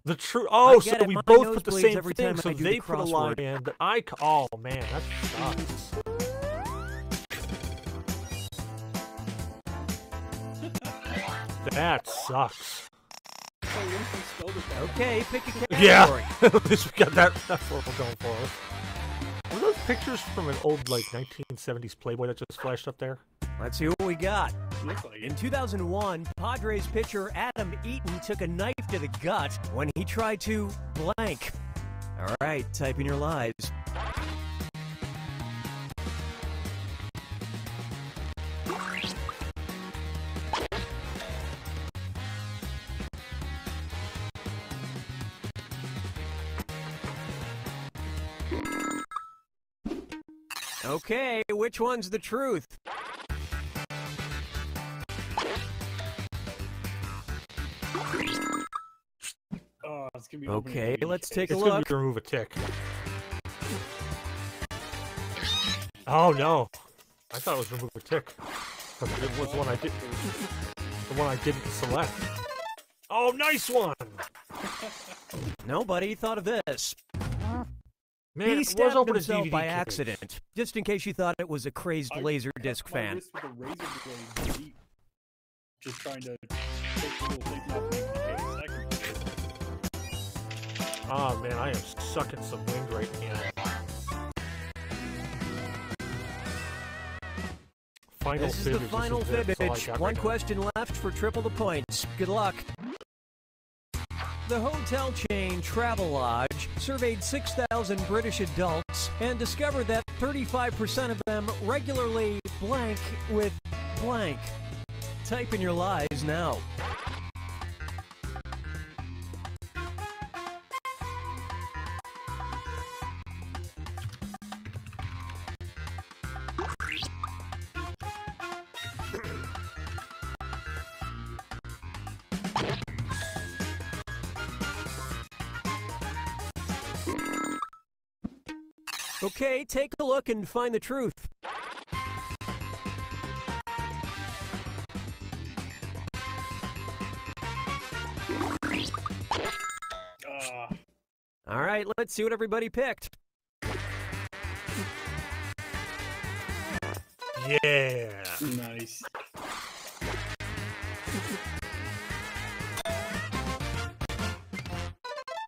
The true. Oh, so get it. we My both nose put the bleeds same every thing. time So I do they the put a lie crossword. in, but I. Oh man, that sucks. That sucks. Oh, once you spelled it that Okay, pick a category. Yeah. At least we got that. That's what we're going for. Were those pictures from an old like 1970s Playboy that just flashed up there? Let's see what we got. looks like In it. 2001, Padres pitcher Adam Eaton took a knife to the gut when he tried to blank. All right, type in your lies. Okay, which one's the truth? Oh, it's gonna be opening Okay, baby let's case. take a It's gonna look. be remove a tick. Oh no! I thought it was remove a tick. But it was one I did. The one I didn't select. Oh, nice one! Nobody thought of this. Man, He it was stabbed open a himself DVD by case. accident, just in case you thought it was a crazed I Laserdisc cut my fan. wrist with a razor blade deep. Just trying to take the little thing off the case. I can do it. Oh man, I am sucking some wind right now. Final This is the fibbage, final this is it. That's all I fibbage. got One right now. question left for triple the points. Good luck. The hotel chain Travelodge surveyed 6,000 British adults and discovered that 35% of them regularly blank with blank. Type in your lies now. Okay, take a look and find the truth. All right, let's see what everybody picked. Yeah. Nice.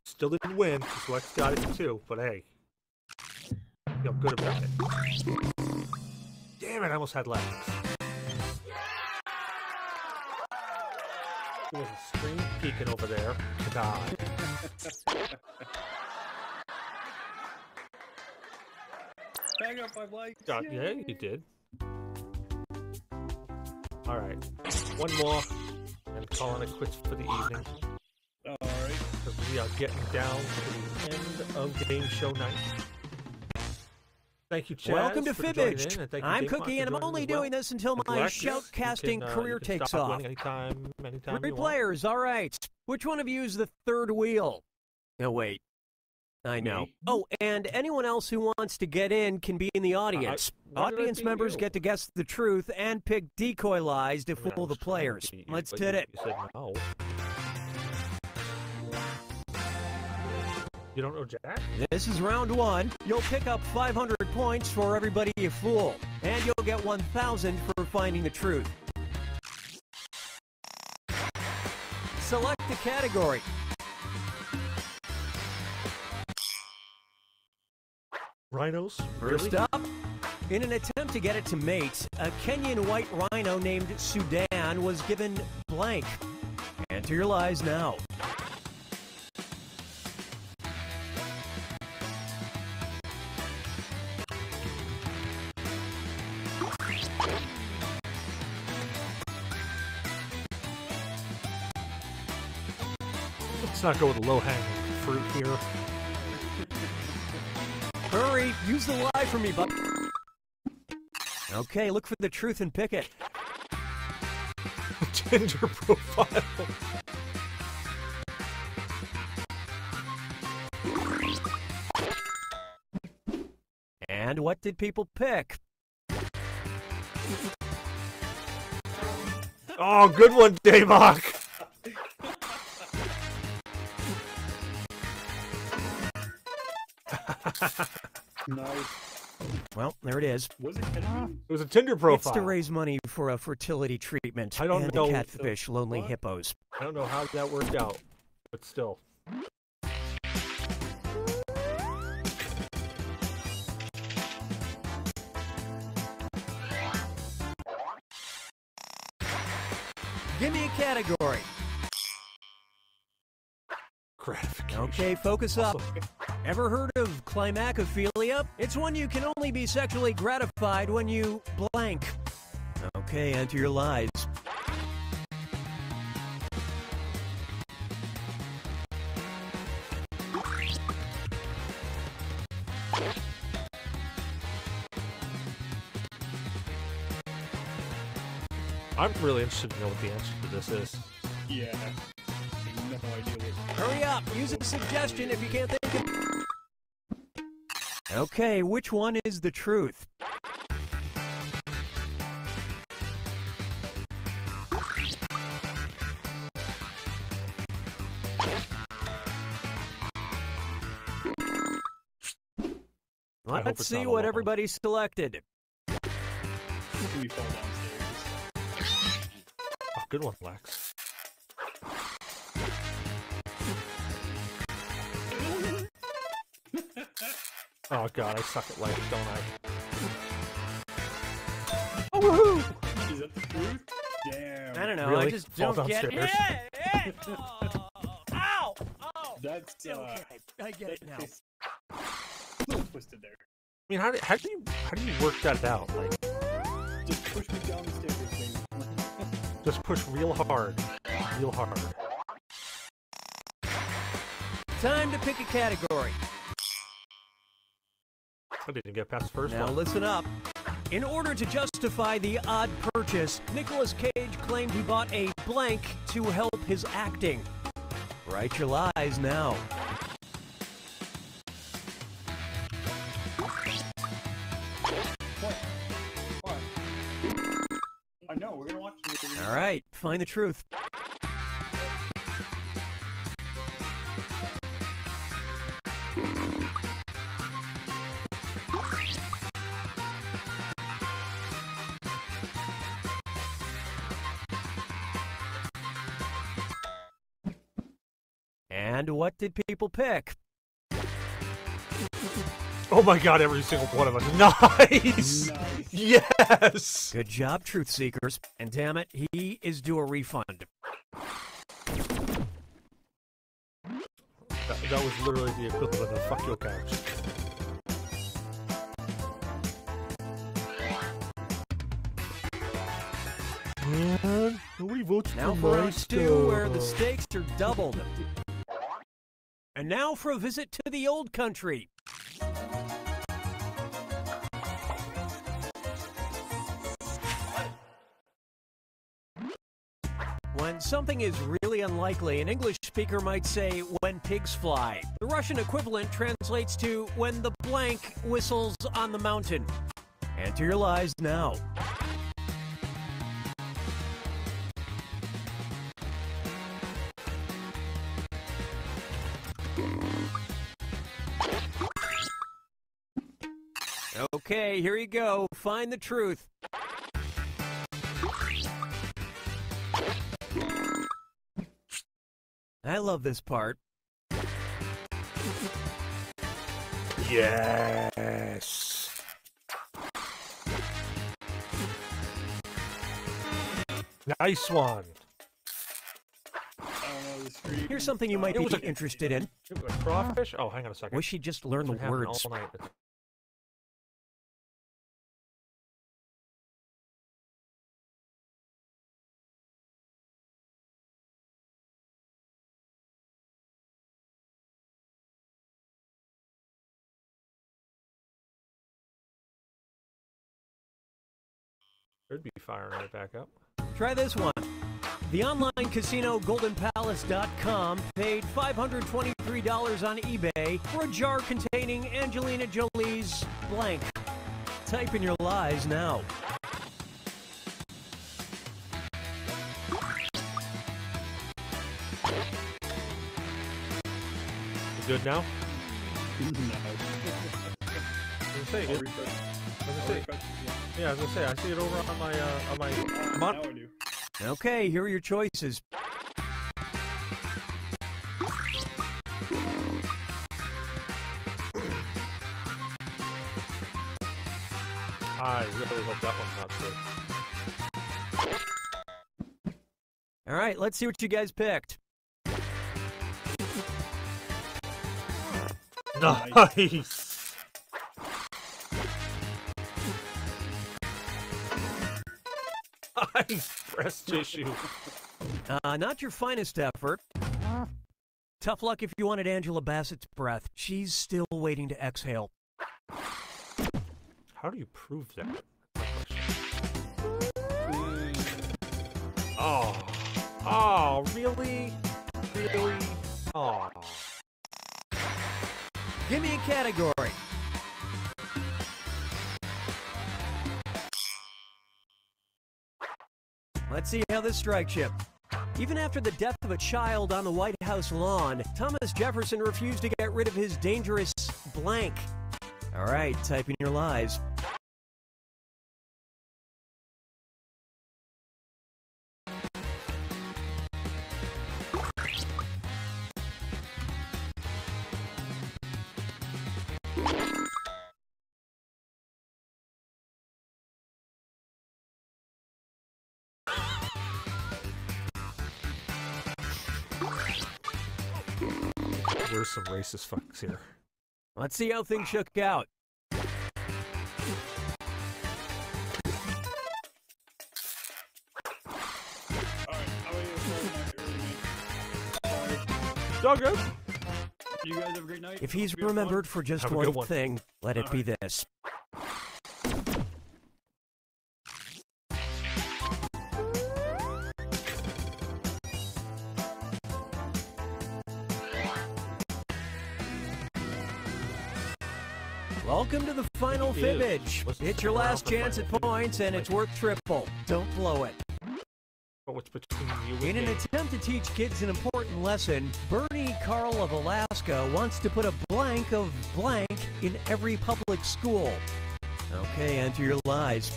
Still didn't win, so Lex got it too, but hey. Feel good about it. Damn it, I almost had Lex. There was a screen peeking over there. God. I got 5 likes. Yeah, you did. Alright. One more, and calling it quits for the evening. Alright. Because we are getting down to the end of Game Show night. Thank you, Chaz. Welcome to for joining Fibbage. in, and thank you, I'm Dave Cookie, Clark, and for I'm joining only as well. doing this until my Lex, shoutcasting you can, career you can takes stop off. winning anytime Three you want. players, all right. Which one of you is the third wheel? No, wait. I know. Me? Oh, and anyone else who wants to get in can be in the audience. why did I Audience beat members you? get to guess the truth and pick decoy lies to I mean, I fool the was trying to players. beat you, Let's but hit it. You said no. You don't know Jack? This is round one. You'll pick up 500 points for everybody you fool, and you'll get 1,000 for finding the truth. Select the category. Rhinos? First up, in an attempt to get it to mate, a Kenyan white rhino named Sudan was given blank. Enter your lies now. Let's not go with low-hanging fruit here. Hurry, use the lie for me, bud. Okay, look for the truth and pick it. Tinder profile. And what did people pick? Oh, good one, Davok. Nice. Well, there it is. Was it Kenny? It was a Tinder profile. It's to raise money for a fertility treatment I don't and know. catfish lonely What? hippos. I don't know how that worked out, but still. Give me a category. Gratification. Okay, focus up. Ever heard of climacophilia? It's when you can only be sexually gratified when you blank. Okay, enter your lies. I'm really interested to know what the answer to this is. Yeah. No idea what. Hurry up, use a suggestion if you can't think of... Okay, which one is the truth? hope Let's it's see not a what lot. everybody selected. We fall downstairs. Oh, good one, Lex. Oh god, I suck at life, don't I? Oh, woohoo! Is that the truth? Damn. I don't know, Really? I just Fall don't get downstairs. it. Oh, ow! Oh! That's Okay, I get it now. A little twisted there. I mean, how do you work that out? Like, Just push me down the stairs, baby. just push real hard, real hard. Time to pick a category. I didn't get past the first Now one. listen up. In order to justify the odd purchase, Nicolas Cage claimed he bought a blank to help his acting. Write your lies now. find the truth. And what did people pick? Oh my god, every single one of them. Nice! Yes! Good job, truth seekers. And damn it, he is due a refund. That was literally the equivalent of fuck your couch. Man, nobody votes Now for for my round 2, where the stuff. stakes are doubled. And now for a visit to the old country. When something is really unlikely, an English speaker might say, when pigs fly. The Russian equivalent translates to, when the blank whistles on the mountain. Enter your lies now. Okay, here you go. Find the truth. I love this part. Yes. Nice one. Here's something you might be interested in. Crawfish? Oh, hang on a second. Wish you'd just learn the Been happening words. all night. Should be firing right back up. Try this one. The online casino GoldenPalace.com paid $523 on eBay for a jar containing Angelina Jolie's blank. Type in your lies now. You good now? Yeah, I was gonna say, I see it over on my Now I do. Okay, here are your choices. I really hope that one's not true. All right, let's see what you guys picked. Nice. Nice breast tissue. Not your finest effort. Tough luck if you wanted Angela Bassett's breath. She's still waiting to exhale. How do you prove that? Oh. Oh, really? Really? Oh. Give me a category. Let's see how this strikes you. Even after the death of a child on the White House lawn, Thomas Jefferson refused to get rid of his dangerous blank. All right, type in your lies. There's some racist fucks here. Let's see how things shook out. Doggo. You guys have a great night. If he's remembered for just Have a good one one. thing, let it be this. Welcome to the final It is. fibbage. Let's It's your stick around last for chance at final points, and it's fibbage. worth triple. Don't blow it. But what's between you and In an me. attempt to teach kids an important lesson, Bernie Carl of Alaska wants to put a blank of blank in every public school. Okay, enter your lies.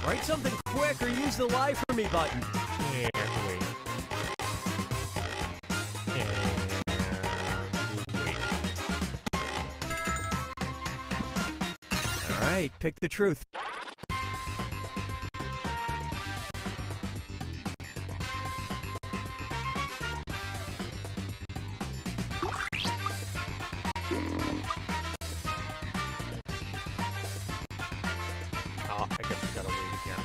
Write something quick or use the lie for me button. All right, pick the truth. Oh, I guess we gotta wait again.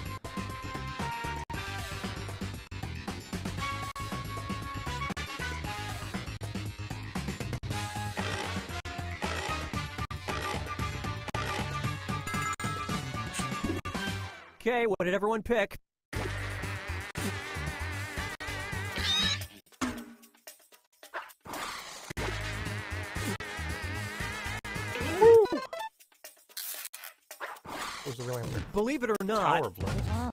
Okay, what did everyone pick? What was the real answer? Believe it or not, Power blood.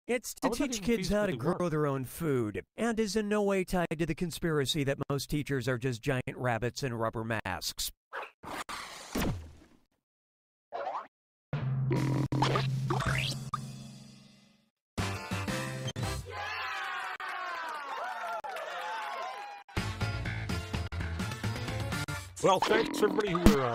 it's How to would that teach even kids how to feasibly grow work? their own food, and is in no way tied to the conspiracy that most teachers are just giant rabbits in rubber masks. Well, thanks everybody who were